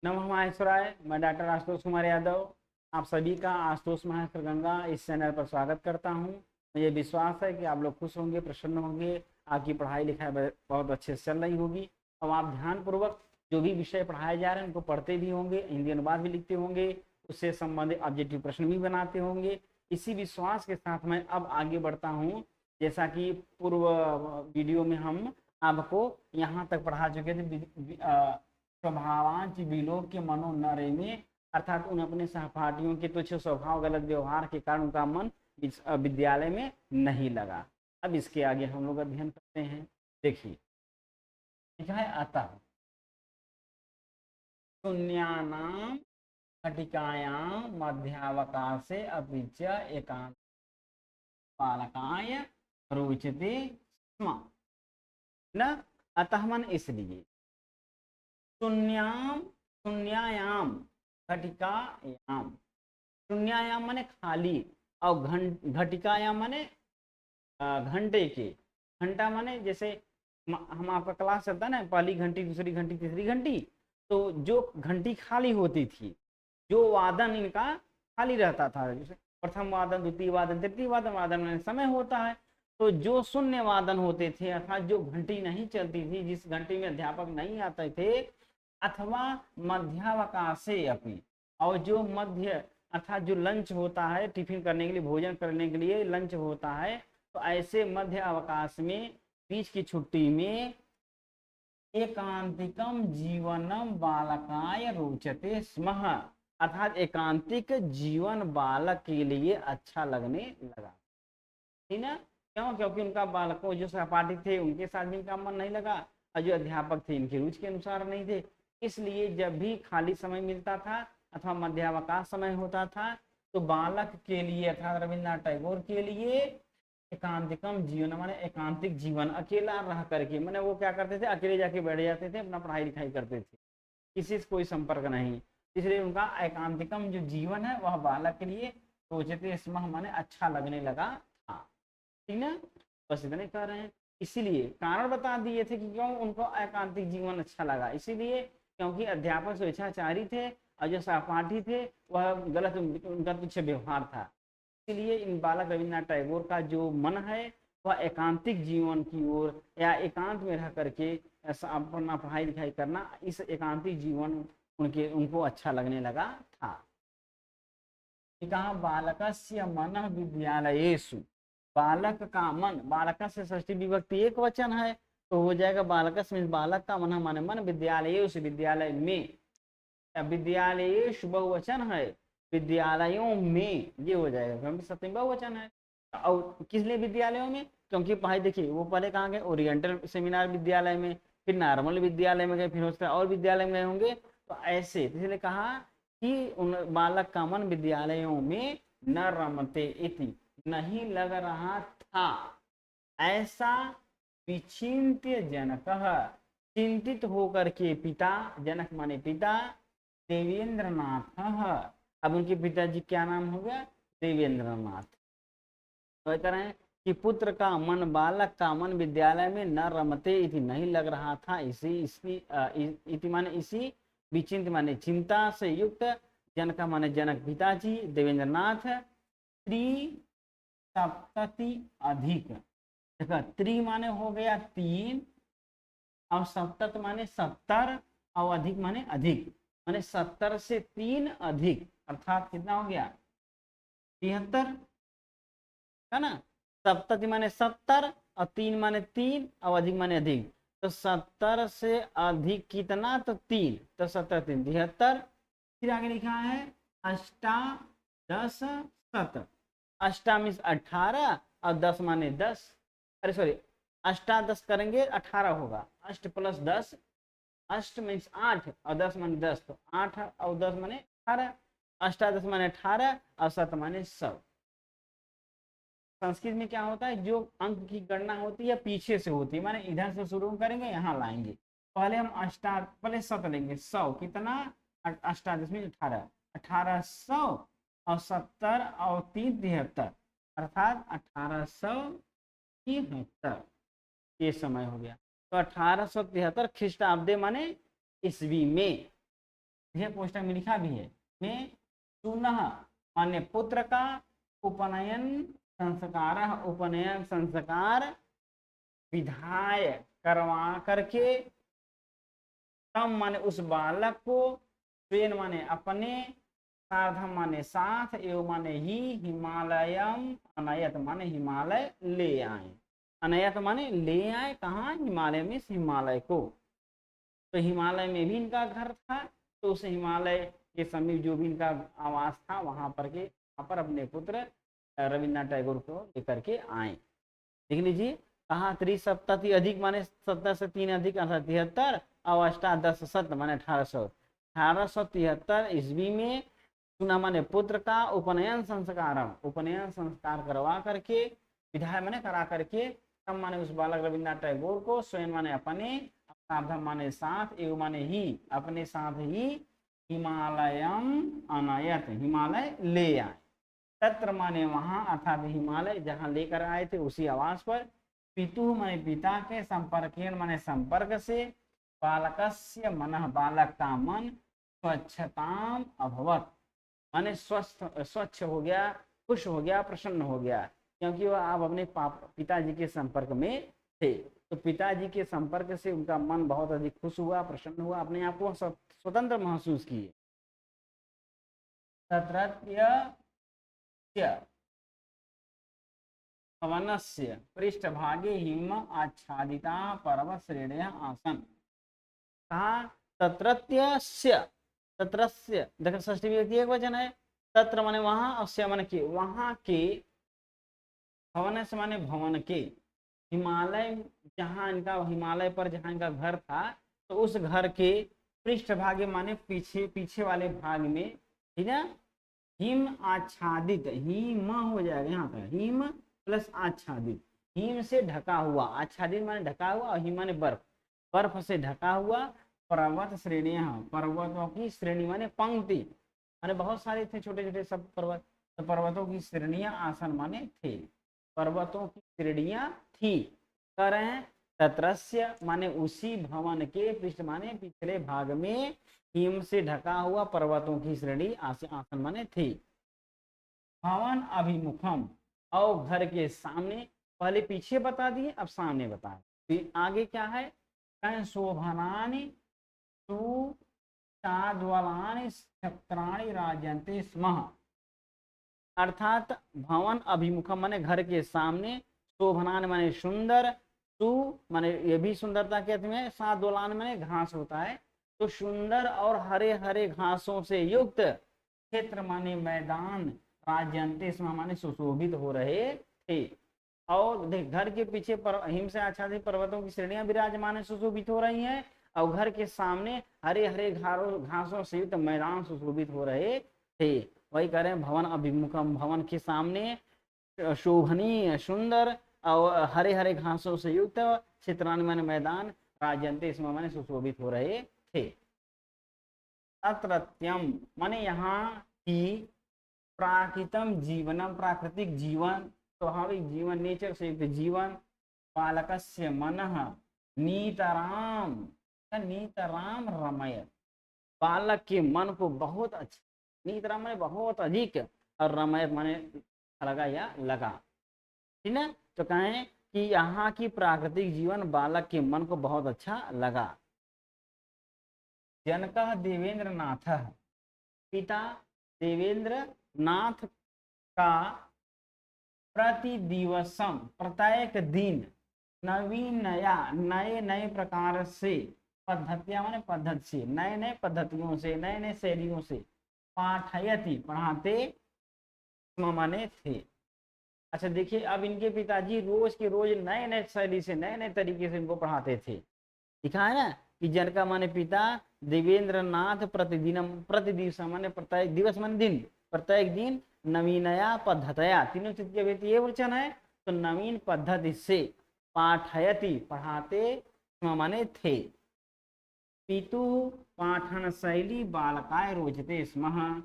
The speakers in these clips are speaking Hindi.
नमः माहेश्वराय। मैं डॉक्टर आशुतोष कुमार यादव आप सभी का आशुतोष माहेश्वर गंगा इस चैनल पर स्वागत करता हूं। मुझे विश्वास है कि आप लोग खुश होंगे, प्रसन्न होंगे, आपकी पढ़ाई लिखाई बहुत अच्छे से चल रही होगी। अब आप ध्यानपूर्वक जो भी विषय पढ़ाए जा रहे हैं उनको पढ़ते भी होंगे, हिंदी अनुवाद भी लिखते होंगे, उससे संबंधित ऑब्जेक्टिव प्रश्न भी बनाते होंगे। इसी विश्वास के साथ मैं अब आगे बढ़ता हूँ। जैसा कि पूर्व वीडियो में हम आपको यहाँ तक पढ़ा चुके थे, स्वभावांच विलोक मनो न रेमे, अर्थात उन अपने सहपाठियों के तुच्छ स्वभाव, गलत व्यवहार के कारण उनका मन विद्यालय में नहीं लगा। अब इसके आगे हम लोग अध्ययन करते हैं। देखिए लिखा है अतः शून्यानाम घटिकायां मध्यावकाशे अपि च एकांत बालकाय रोचते स्म। न अतः मन इसलिए, शून्याम शून्यायाम घटिकायाम, शून्यायाम माने खाली और घटिकायाम माने घंटे के, घंटा माने जैसे हम आपका क्लास चलता है ना, पहली घंटी, दूसरी घंटी, तीसरी घंटी, तो जो घंटी खाली होती थी, जो वादन इनका खाली रहता था, जैसे प्रथम वादन, द्वितीय वादन, तृतीय वादन, वादन में समय होता है, तो जो शून्य वादन होते थे अर्थात जो घंटी नहीं चलती थी, जिस घंटी में अध्यापक नहीं आते थे, अथवा मध्यावकाशे अपनी, और जो मध्य अर्थात जो लंच होता है, टिफिन करने के लिए, भोजन करने के लिए लंच होता है, तो ऐसे मध्य अवकाश में, बीच की छुट्टी में एकांतिकम जीवनम बालकाय रोचते स्म, अर्थात एकांतिक जीवन बालक के लिए अच्छा लगने लगा। ठीक ना? क्यों? क्योंकि उनका बालकों जो सहपाठी थे उनके साथ भी इनका मन नहीं लगा, और जो अध्यापक थे इनकी रुचि के अनुसार नहीं थे। इसलिए जब भी खाली समय मिलता था अथवा मध्यावकाश समय होता था, तो बालक के लिए अर्थात रविन्द्रनाथ टैगोर के लिए एकांतिकम जीवन माने एकांतिक जीवन, अकेला रह करके, माने वो क्या करते थे, अकेले जाके बैठ जाते थे, अपना पढ़ाई लिखाई करते थे, किसी से कोई संपर्क नहीं। इसलिए उनका एकांतिकम जो जीवन है वह बालक के लिए सोचते स्म माने अच्छा लगने लगा था। ठीक ना? बस इतने कह रहे हैं। इसीलिए कारण बता दिए थे कि क्यों उनको एकांतिक जीवन अच्छा लगा, इसीलिए क्योंकि अध्यापक स्वेच्छाचारी थे और जो सहपाठी थे वह गलत, उनका तुच्छ व्यवहार था। इसलिए इन बालक रविन्द्रनाथ टैगोर का जो मन है वह एकांतिक जीवन की ओर, या एकांत में रह करके ऐसा अपना पढ़ाई लिखाई करना, इस एकांतिक जीवन उनको अच्छा लगने लगा था। कहा बालकस्य मनः विद्यालयेषु, बालक का मन, बालक से षष्ठी विभक्ति एक वचन है तो हो जाएगा बालकस में बालक का मन माने मन, विद्यालयेषु विद्यालय में, विद्यालयेषु बहुवचन है, विद्यालयों में ये हो जाएगा क्योंकि सप्तमी बहुवचन है। और किस लिए विद्यालयों में? क्योंकि पढ़ाई देखिए वो पहले कहाँ गए, ओरिएंटल सेमिनार विद्यालय में, फिर नॉर्मल विद्यालय में गए, फिर उसका और विद्यालय में गए होंगे, तो ऐसे इसलिए कहा कि उन बालक का मन विद्यालयों में न रमते इति, नहीं लग रहा था, ऐसा विचिंत्य जनक, चिंतित होकर के पिता, जनक माने पिता, देवेंद्रनाथ, अब उनके पिताजी क्या नाम हो गया, देवेंद्रनाथ, तो कह रहे हैं कि पुत्र का मन, बालक का मन विद्यालय में न रमते इति, नहीं लग रहा था, इसी इसकी इति माने इसी, विचिंत माने चिंता से युक्त, जनक माने जनक पिताजी, देवेंद्रनाथ, त्रिसप्तति अधिक, देखा त्रि माने हो गया 3, और सप्तत माने 70, और अधिक माने अधिक, माने 70 से 3 अधिक, अर्थात कितना हो गया 73, है ना? सप्तति माने 70 और 3 माने 3 और अधिक माने अधिक, तो 70 से अधिक कितना, तो 3, तो 70 3 73। फिर आगे लिखा है अष्टादश शत, अष्टा मीन्स 18 और 10 माने 10, अरे सॉरी अष्टादश करेंगे 18 होगा, अष्ट प्लस 10, अष्ट मीन्स 8 और 10 माने 10, तो 8 और 10 माने 18, अष्टादश माने 18 और 7 माने 100। संस्कृत में क्या होता है, जो अंक की गणना होती है पीछे से होती है, माने इधर से शुरू करेंगे यहाँ लाएंगे, पहले हम पहले 7 लेंगे, 100 कितना, अष्टादश में 18, 1800 और 70 और 3 73, अर्थात 1873 ये समय हो गया। तो 1873 ख्रीष्टाब्दे माने ईस्वी में, यह पोस्टर में लिखा भी है में सुनह माने पुत्र का उपनयन संस्कार विधाय करवा करके तम माने उस बालक को स्वेन माने अपने सार्धम माने साथ एवं माने ही हिमालयम अनयत माने हिमालय ले आए। अनयत माने ले आए कहाँ? हिमालय में, हिमालय को। तो हिमालय में भी इनका घर था, तो उस हिमालय के समीप जो भी इनका आवास था वहां पर अपने पुत्र रविन्द्रनाथ टैगोर को लेकर के आए। देख लीजिए कहा त्रिसप्तति अधिक माने 70 से 3 अधिक 73 और अष्टादश शत माने 1873 ईस्वी में सुना माने पुत्र का उपनयन संस्कार करवा करके विधाय माने करा करके तब माने उस बालक रविन्द्रनाथ टैगोर को स्वयं माने अपने सार्धम माने साथ एवं माने ही अपने साथ ही हिमालयम अनयत हिमालय ले आए। तत्र माने वहां अर्थात हिमालय जहां लेकर आए थे उसी आवास पर पितु माने पिता के संपर्केण माने संपर्क से बालकस्य मनः बालक का मन स्वच्छताम अभवत माने स्वच्छ हो गया, खुश हो गया, प्रसन्न हो गया, क्योंकि वह आप अपने पिताजी के संपर्क में थे। तो पिताजी के संपर्क से उनका मन बहुत अधिक खुश हुआ, प्रसन्न हुआ, अपने आप को स्वतंत्र महसूस किए। तत्रत्य भवनस्य पृष्ठभागे हिम आच्छादिता पर्वत श्रेणियां आसन। कहा तत्रत्यस्य, तत्रस्य देखो षष्ठी विभक्ति एक वचन है। तत्र माने वहां, अस्य माने के, वहां के, भवन से माने भवन के, हिमालय जहां इनका हिमालय पर जहां इनका घर था तो उस घर के पृष्ठभागे माने पीछे वाले भाग में, ठीक है, हिम आच्छादित, हिम हो जाएगा यहाँ पर, हिम प्लस आच्छादित, हिम से ढका हुआ, आच्छादित माने ढका हुआ और हिम माने बर्फ, बर्फ से ढका हुआ पर्वत श्रेणियां, पर्वतों की श्रेणी माने पंक्ति, माने बहुत सारे थे छोटे छोटे सब पर्वत, तो पर्वतों की श्रेणियां आसन माने थे, पर्वतों की श्रेणियां थी। कह रहे हैं तत्रस्य माने उसी भवन के, पृष्ठ माने पिछले भाग में हिम से ढका हुआ पर्वतों की श्रेणी आसन माने थी। भवन अभिमुखम, और घर के सामने, पहले पीछे बता दिए अब सामने बता, फिर आगे क्या है, शोभनानि सुचाद्वलानि छत्राणि राजन्ते स्म। अर्थात भवन अभिमुखम माने घर के सामने, शोभनान माने सुंदर, सु माने ये भी सुंदरता के अर्थ में, साद्वलान माने घास होता है, तो सुंदर और हरे हरे घासों से युक्त क्षेत्र माने मैदान, राजन्ते स्म माने सुशोभित हो रहे थे। और घर के पीछे हिम से आच्छादित पर्वतों की श्रेणियां विराजमान सुशोभित हो रही हैं, और घर के सामने हरे हरे घासों से युक्त मैदान सुशोभित हो रहे थे। वही कह रहे हैं भवन अभिमुखम, भवन के सामने शोभनीय, सुंदर और हरे हरे घासों से युक्त क्षेत्रान माने मैदान, राजन्ते इसमें माने सुशोभित हो रहे थे। अत्रत्यम माने यहाँ की प्राकृतम जीवनम, प्राकृतिक जीवन, स्वाभाविक जीवन, नेचर से युक्त जीवन, बालकस्य मनः नीतराम, नीतराम रमयत, बालक के मन को बहुत अच्छा, नीतराम माने बहुत अधिक, और रमयत माने लगा या लगा, ठीक ना। तो कहें कि यहाँ की प्राकृतिक जीवन बालक के मन को बहुत अच्छा लगा। जनकः देवेंद्र नाथ, पिता देवेंद्र नाथ का प्रतिदिवसम प्रत्येक दिन नवीनया नए नए प्रकार से, पद्धतियां माने पद्धति से, नए नए पद्धतियों से, नए नए शैलियों से, पाठयति पढ़ाते माने थे। अच्छा देखिए अब इनके पिताजी रोज के रोज नए नए शैली से, नए नए तरीके से इनको पढ़ाते थे। लिखा है ना कि जनका माने पिता, देवेंद्र नाथ प्रतिदिनम, प्रतिदिवस माने प्रत्येक, दिवस माने दिन, प्रत्येक दिन, नवीनया पद्धतया, तीनों चीज के व्यक्ति ये वचन है, तो नवीन पद्धति से, पाठयति पढ़ाते माने थे। पितु पाठन शैली बालकाय रोचते स्म,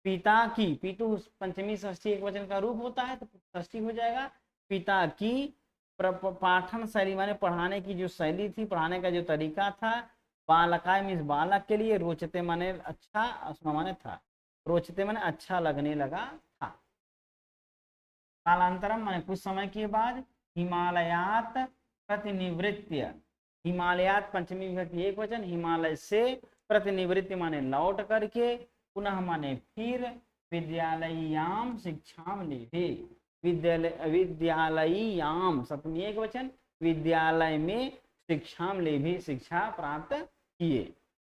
पिता की, पितु पंचमी षष्ठी एक वचन का रूप होता है तो षष्ठी हो जाएगा। पिता की पाठन शैली माने पढ़ाने की जो शैली थी, पढ़ाने का जो तरीका था, बालकाय मीन्स बालक के लिए, रोचते माने अच्छा, अस्मा माने था, रोचते माने अच्छा लगने लगा था। कालांतरम माने कुछ समय के बाद, हिमालयात प्रतिनिवृत्य, हिमालयात पंचमी विभक्ति एक वचन, हिमालय से, प्रतिनिवृत्ति माने लौट करके, पुनः माने फिर, विद्यालययाम शिक्षाम लेभे, विद्यालययाम सप्तमी एक वचन, विद्यालय में शिक्षाम लेभे शिक्षा प्राप्त किए।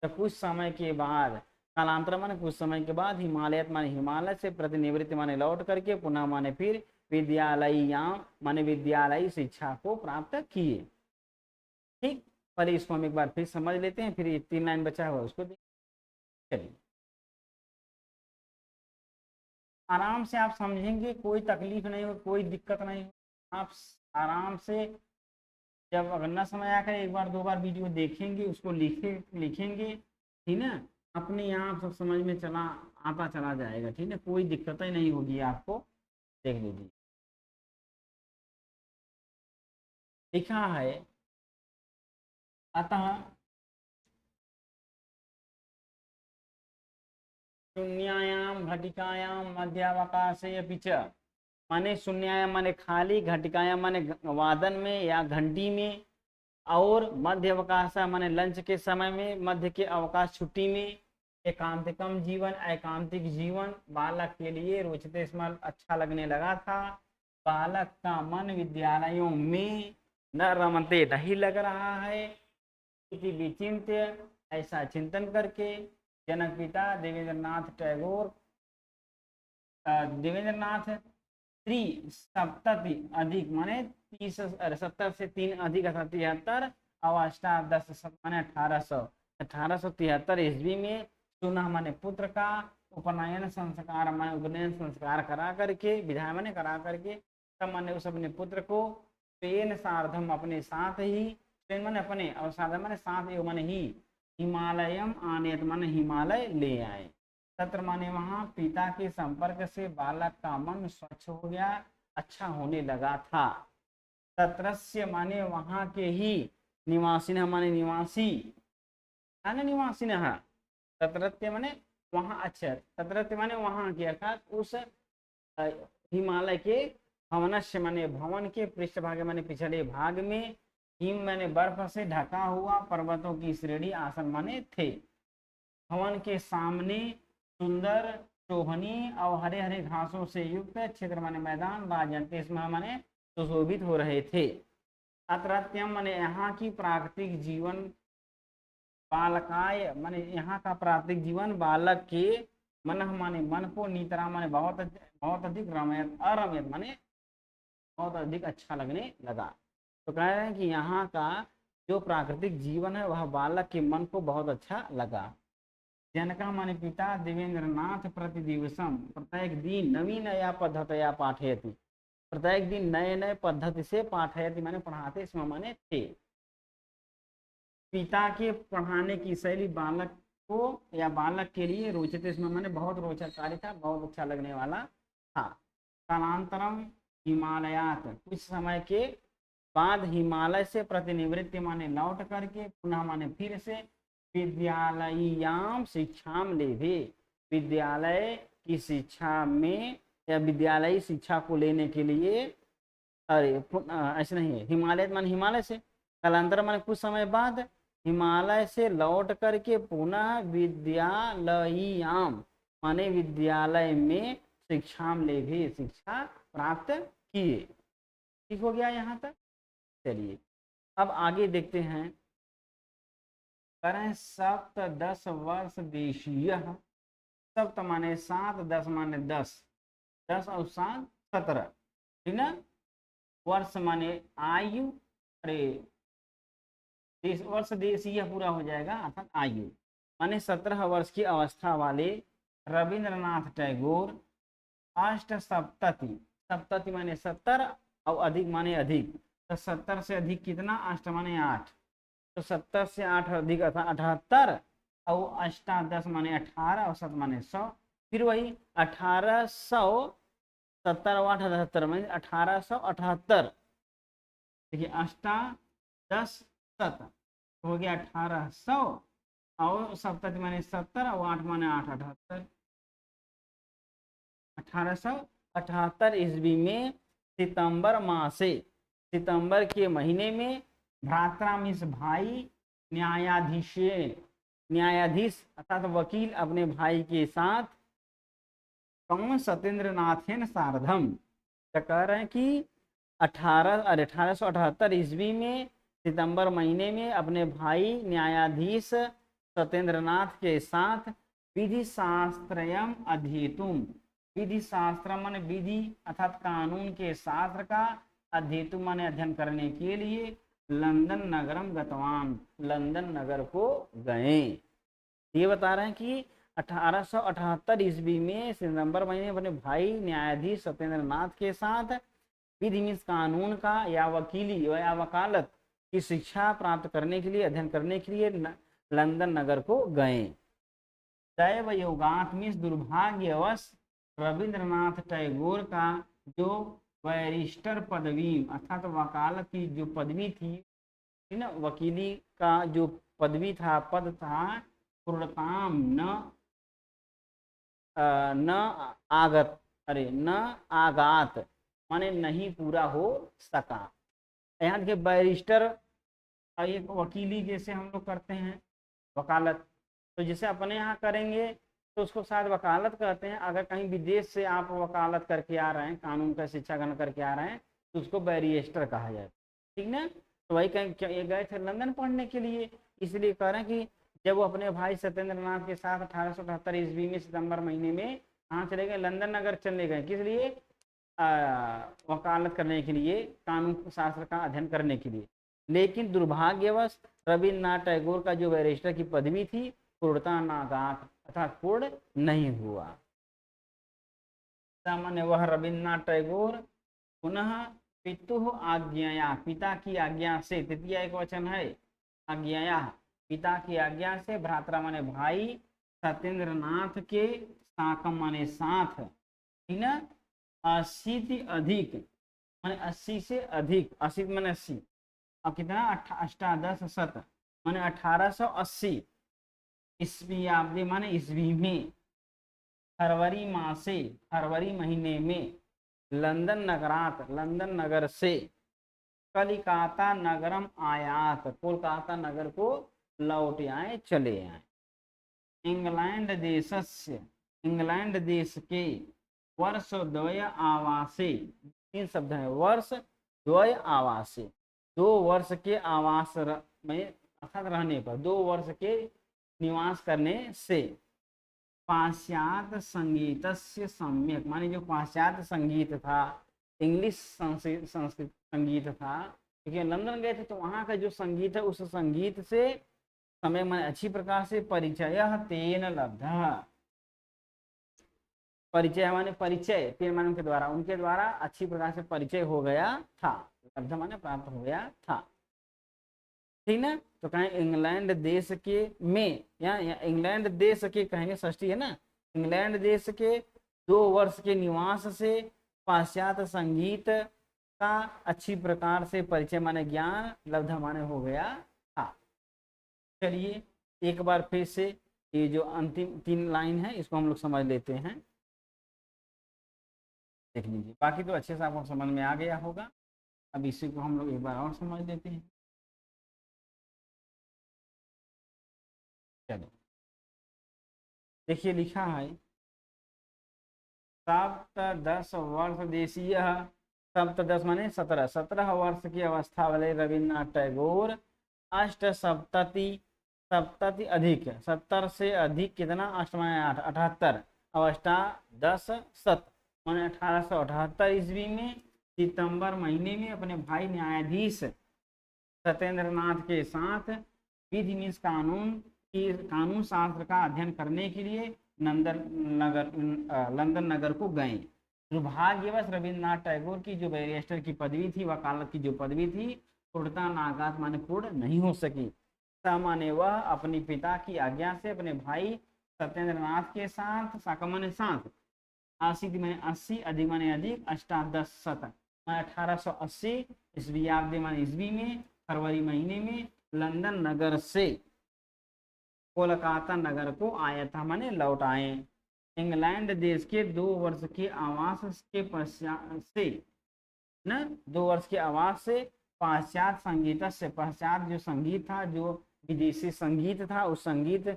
तो कुछ समय के बाद, कालांतर माने कुछ समय के बाद, हिमालयत माने हिमालय से, प्रतिनिवृत्ति माने लौट करके, पुनः माने फिर, विद्यालययाम माने विद्यालय शिक्षा को प्राप्त किए। ठीक, पहले इसको हम एक बार फिर समझ लेते हैं, फिर ये 3 लाइन बचा हुआ उसको चलिए आराम से आप समझेंगे, कोई तकलीफ नहीं हो, कोई दिक्कत नहीं हो, आप आराम से जब अगर न समय आकर एक बार 2 बार वीडियो देखेंगे, उसको लिखेंगे, ठीक ना, अपने आप सब समझ में आता चला जाएगा। ठीक है, कोई दिक्कत ही नहीं होगी आपको। देख लीजिए लिखा है, अतः शून्यायाम घटिकायाम मध्यावकाशे अपि च, माने शून्यायाम माने खाली, घटिकायाम माने वादन में या घंटी में, और मध्य अवकाश माने लंच के समय में, मध्य के अवकाश छुट्टी में, एकांतिकम जीवन एकांतिक जीवन बालक के लिए रोचते स्मरण अच्छा लगने लगा था। बालक का मन विद्यालयों में न रमते नहीं लग रहा है, इति विचिंत्य ऐसा चिंतन करके, जनक पिता देवेंद्रनाथ टैगोर, देवेंद्रनाथ 370 अधिक माने 70 से 3 अधिक 73 और 10 माने 1873 ईस्वी में सुना माने पुत्र का उपनयन संस्कार माने उपनयन संस्कार करा करके, विधान माने करा करके, तब माने उस अपने पुत्र को पेन सार्धम अपने साथ ही, पेन माने अपने और सार्धम माने साथ एवं माने ही, हिमालयम आनेत माने हिमालय ले आए। तत्र माने वहां पिता के संपर्क से बालक का मन स्वच्छ हो गया, अच्छा होने लगा था। तत्रस्य माने वहां के ही, निवासिन माने निवासी, है ना, निवासिन, तत्रत्य माने वहां, अच्छा तत्रत्य माने वहां के, अर्थात उस हिमालय के, भवनस्य माने भवन के, पृष्ठभाग माने पिछले भाग में, हिम माने बर्फ से ढका हुआ, पर्वतों की श्रेणी आसन माने थे। भवन के सामने सुंदर शोभनीय और हरे हरे घासों से युक्त क्षेत्र माने मैदान, राजंते माने सुशोभित हो रहे थे। अत्रत्यम माने यहाँ की प्राकृतिक जीवन, बालकाय माने यहाँ का प्राकृतिक जीवन बालक के, मन माने मन को, नीतरा माने बहुत अधिक, रमयत अरमयत माने बहुत अधिक अच्छा लगने लगा। तो कह रहे हैं कि यहाँ का जो प्राकृतिक जीवन है वह बालक के मन को बहुत अच्छा लगा। जनका माने पिता, देवेंद्रनाथ प्रतिदिवसम प्रत्येक दिन नवीनया पद्धतया पाठयति, प्रत्येक दिन नए नए पद्धति से पाठयति माने पढ़ाते स्म माने थे। पिता के पढ़ाने की शैली बालक को या बालक के लिए रोचते स्म माने बहुत रोचकारी था, बहुत अच्छा लगने वाला था। कालांतरम हिमालयात, कुछ समय के बाद हिमालय से, प्रतिनिवृत्ति माने लौट करके, पुनः माने फिर से, विद्यालययाम शिक्षाम लेभे, विद्यालय की शिक्षा में या विद्यालयी शिक्षा को लेने के लिए, अरे ऐसे नहीं है, हिमालय मान हिमालय से, कालांतर माने कुछ समय बाद, हिमालय से लौट करके पुनः विद्यालययाम माने विद्यालय में शिक्षाम लेभे शिक्षा प्राप्त किए। ठीक हो गया यहाँ तक। चलिए अब आगे देखते हैं। करें सप्त 10 वर्ष देशीय, सप्त माने 7, 10 माने 10, 10 और 7 17, ठीक ना। वर्ष माने आयु, अरे वर्ष देशीय पूरा हो जाएगा, अर्थात आयु माने 17 वर्ष की अवस्था वाले रविंद्रनाथ टैगोर, अष्ट सप्तति, सप्तति माने 70 और अधिक माने अधिक, तो 70 से अधिक कितना, अष्ट माने 8, तो 70 से 8 अधिक 78, और अष्टा 10 माने 18 और 7 माने 100, फिर वही 1870 और 78 माने 1878। देखिए अष्टा 10 7 हो गया 1800 और सप्तति माने 70 और 8 माने 8, 78। 1878 ईस्वी में सितंबर माह से, सितंबर के महीने में भ्रातृमिश भाई न्यायाधीश अर्थात वकील अपने भाई के साथ कौन सत्येंद्र नाथेन सार्धम, क्या कह रहे हैं कि 1878 ईस्वी में सितंबर महीने में अपने भाई न्यायाधीश सत्येंद्रनाथ के साथ विधि शास्त्रयम अध्येतुम, विधि शास्त्र माने विधि अर्थात कानून के शास्त्र का, अध्येतुम माने अध्ययन करने के लिए लंदन नगरम गतवान, लंदन नगर को गए। ये बता रहे हैं कि 1878 ईस्वी में सितंबर महीने अपने भाई न्यायाधीश सत्येंद्रनाथ के साथ विधि मीन्स कानून का या वकीली या वकालत की शिक्षा प्राप्त करने के लिए, अध्ययन करने के लिए लंदन नगर को गए। दैव योगांत मीन्स दुर्भाग्यवश रविंद्रनाथ टैगोर का जो बैरिस्टर पदवी अर्थात वकालत की जो पदवी थी ना, वकीली का जो पदवी था, पद था, पूर्णताम न आगात माने नहीं पूरा हो सका। यहाँ देखिए बैरिस्टर एक वकीली जैसे हम लोग करते हैं वकालत, तो जैसे अपने यहाँ करेंगे तो उसको शायद वकालत कहते हैं, अगर कहीं विदेश से आप वकालत करके आ रहे हैं, कानून का शिक्षा ग्रहण करके आ रहे हैं तो उसको बैरिस्टर कहा जाए, ठीक ना। तो वही कहीं गए थे लंदन पढ़ने के लिए, इसलिए कह रहे हैं कि जब वो अपने भाई सत्येंद्रनाथ के साथ 1878 ईस्वी में सितंबर महीने में कहाँ चले गए, लंदन नगर चले गए, किस लिए, वकालत करने के लिए, कानून शास्त्र का अध्ययन करने के लिए। लेकिन दुर्भाग्यवश रविन्द्रनाथ टैगोर का जो बैरिस्टर की पदवी थी पूर्णता नागात अर्थात पूर्ण नहीं हुआ। सामान्य वह रविन्द्रनाथ टैगोर पुनः पितुः आज्ञाया, पिता की आज्ञा से, तृतीय एक वचन है, आज्ञाया पिता की आज्ञा से, भ्रातृ माने भाई, सत्येंद्रनाथ के साकम माने साथ, ठीक ना, 80 अधिक माने 80 से अधिक, 80 माने 80, अब कितना, अष्टादश शत माने 1880 ईस्वी माने ईस्वी में, फरवरी माह से, फरवरी महीने में, लंदन नगरात लंदन नगर से, कलिकाता नगरम आयात कोलकाता नगर को लौट आए, चले आए। इंग्लैंड देशस्य, इंग्लैंड देश के, वर्ष द्वय आवासे, 3 शब्द है, वर्ष द्वय आवासे, 2 वर्ष के आवास में अर्थात रहने पर, 2 वर्ष के निवास करने से, पाश्चात्य संगीत से सम्यक माने जो पाश्चात्य संगीत था, इंग्लिश संस्कृत संगीत था, क्योंकि लंदन गए थे तो वहाँ का जो संगीत है उस संगीत से समय में अच्छी प्रकार से परिचय तेन लब्धा, परिचय माने परिचय, तेन माने उनके द्वारा अच्छी प्रकार से परिचय हो गया था, लब्धा माने प्राप्त हो गया था, ठीक ना। तो कहें इंग्लैंड देश के में, या इंग्लैंड देश के कहेंगे, षष्ठी है ना, इंग्लैंड देश के 2 वर्ष के निवास से पाश्चात्य संगीत का अच्छी प्रकार से परिचय माने ज्ञान, लब्धा माने हो गया था। चलिए एक बार फिर से ये जो अंतिम 3 लाइन है इसको हम लोग समझ लेते हैं, देख लीजिए, बाकी तो अच्छे से आपको समझ में आ गया होगा। अब इसी को हम लोग एक बार और समझ लेते हैं। चलो देखिए लिखा है, सप्तदश वर्ष देशीय, सप्तदश माने 17, 17 वर्ष की अवस्था वाले रविन्द्रनाथ टैगोर, अष्ट सप्तति, सप्तति अधिक, 70 से अधिक कितना, 8 माने 8, 78, अष्टादश शत माने 1878 ईस्वी में सितंबर महीने में अपने भाई न्यायाधीश सत्येंद्रनाथ के साथ विधि मीन्स कानून शास्त्र का अध्ययन करने के लिए लंदन नगर को गए। दुर्भाग्यवश रविन्द्रनाथ टैगोर की जो बैरिस्टर की पदवी थी, वकालत की जो पदवी थी, पूर्णता नागात माने पूर्ण नहीं हो सकी। सामान्य वह अपने पिता की आज्ञा से अपने भाई सत्येंद्रनाथ के साथ, साकमाने साथ, 80 माने 80, अधिक माने अधिक, अष्टादश शत माने 1880 ईस्वी माने ईस्वी में, फरवरी महीने में लंदन नगर से कोलकाता नगर को आया था, माने लौट आए। इंग्लैंड देश के 2 वर्ष के आवास के पश्चात से न 2 वर्ष के आवास से पाश्चात्य संगीत से, पश्चात जो संगीत था, जो विदेशी संगीत था, उस संगीत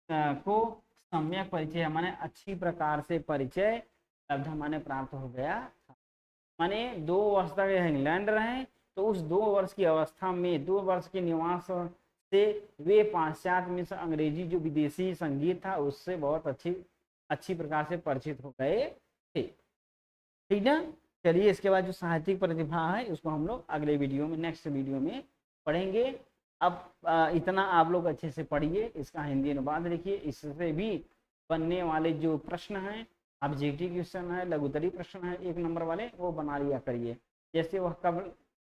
को सम्यक परिचय माने अच्छी प्रकार से परिचय लब्ध माने प्राप्त हो गया था। माने 2 वर्ष तक इंग्लैंड रहे, तो उस 2 वर्ष की अवस्था में 2 वर्ष के निवास से वे पाश्चात्य में अंग्रेजी जो विदेशी संगीत था उससे बहुत अच्छी प्रकार से परिचित हो गए थे। ठीक है, चलिए इसके बाद जो साहित्यिक प्रतिभा है उसको हम लोग अगले वीडियो में, नेक्स्ट वीडियो में पढ़ेंगे। अब इतना आप लोग अच्छे से पढ़िए, इसका हिंदी अनुवाद लिखिए, इससे भी बनने वाले जो प्रश्न हैं, ऑब्जेक्टिव क्वेश्चन है, लघुतरी प्रश्न है 1 नंबर वाले, वो बना लिया करिए। जैसे वह कब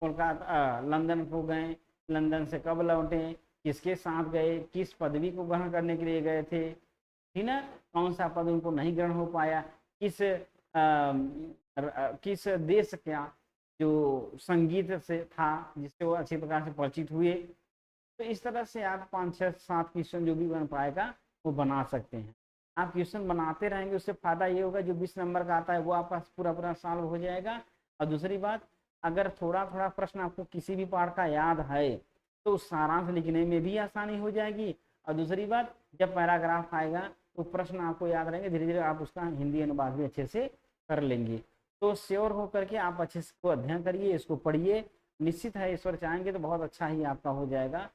कोलकाता लंदन को गए, लंदन से कब लौटे, किसके साथ गए, किस पदवी को ग्रहण करने के लिए गए थे, ठीक ना, कौन सा पद उनको नहीं ग्रहण हो पाया, किस देश का जो संगीत से था जिससे वो अच्छी प्रकार से परिचित हुए। तो इस तरह से आप 5, 6, 7 क्वेश्चन जो भी बन पाएगा वो बना सकते हैं। आप क्वेश्चन बनाते रहेंगे, उससे फायदा ये होगा जो 20 नंबर का आता है वो आपका पूरा सॉल्व हो जाएगा। और दूसरी बात, अगर थोड़ा प्रश्न आपको किसी भी पार्ट का याद है तो सारांश लिखने में भी आसानी हो जाएगी। और दूसरी बात, जब पैराग्राफ आएगा तो प्रश्न आपको याद रहेंगे, धीरे धीरे आप उसका हिंदी अनुवाद भी अच्छे से कर लेंगे। तो श्योर होकर के आप अच्छे से को अध्ययन करिए, इसको पढ़िए, निश्चित है ईश्वर चाहेंगे तो बहुत अच्छा ही आपका हो जाएगा।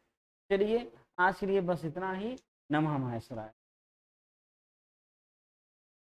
चलिए आज के लिए बस इतना ही। नमः शिवाय।